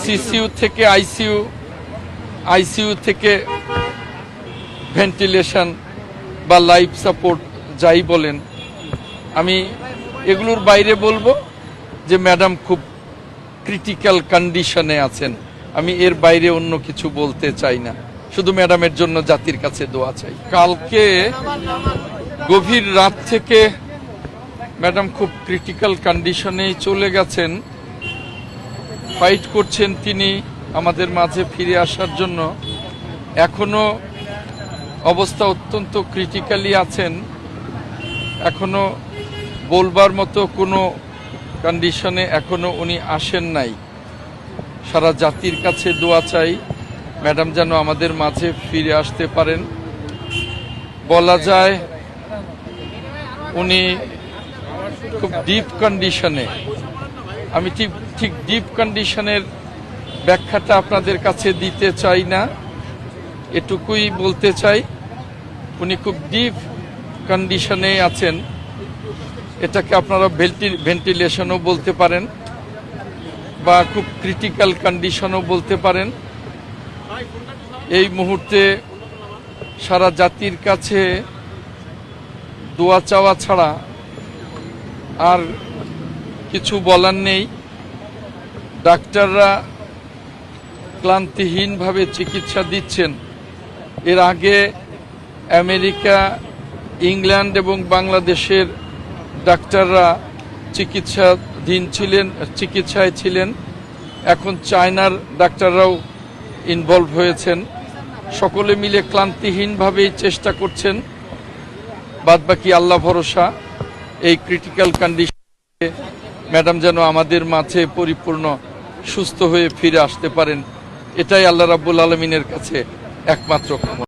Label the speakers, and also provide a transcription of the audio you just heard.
Speaker 1: CCU থেকে ICU, ICU থেকে ventilation বা লাইফ সাপোর্ট যাই বলেন, আমি এগুলোর বাইরে বলবো যে ম্যাডাম খুব ক্রিটিক্যাল কন্ডিশনে আছেন। আমি এর বাইরে অন্য কিছু বলতে চাই না, শুধু ম্যাডামের জন্য জাতির কাছে দোয়া চাই। কালকে গভীর রাত থেকে ম্যাডাম খুব ক্রিটিক্যাল কন্ডিশনেই চলে গেছেন, ফাইট করছেন তিনি আমাদের মাঝে ফিরে আসার জন্য। এখনো অবস্থা অত্যন্ত ক্রিটিক্যালি আছেন, এখনো বলবার মতো কোনো কন্ডিশনে এখনো উনি আসেন নাই। সারা জাতির কাছে দোয়া চাই ম্যাডাম যেন আমাদের মাঝে ফিরে আসতে পারেন। বলা যায় উনি খুব ডিপ কন্ডিশনে, আমি ঠিক ডিপ কন্ডিশনের ব্যাখ্যাটা আপনাদের কাছে দিতে চাই না, এটুকুই বলতে চাই উনি খুব ডিপ কন্ডিশনে আছেন। এটাকে আপনারা ভেন্টিলেশনও বলতে পারেন বা খুব ক্রিটিক্যাল কন্ডিশনও বলতে পারেন। এই মুহূর্তে সারা জাতির কাছে দোয়া চাওয়া ছাড়া আর কিছু বলার নেই। ডাক্তাররা ক্লান্তিহীনভাবে চিকিৎসা দিচ্ছেন। এর আগে আমেরিকা, ইংল্যান্ড এবং বাংলাদেশের ডাক্তাররা চিকিৎসায় ছিলেন। এখন চায়নার ডাক্তাররাও ইনভলভ হয়েছেন। সকলে মিলে ক্লান্তিহীনভাবেই চেষ্টা করছেন। বাদবাকি আল্লাহ ভরসা। এই ক্রিটিক্যাল কন্ডিশনে ম্যাডাম যেন আমাদের মাঝে পরিপূর্ণ সুস্থ হয়ে ফিরে আসতে পারেন, এটাই আল্লাহ রাব্বুল আলামিনের কাছে একমাত্র কামনা।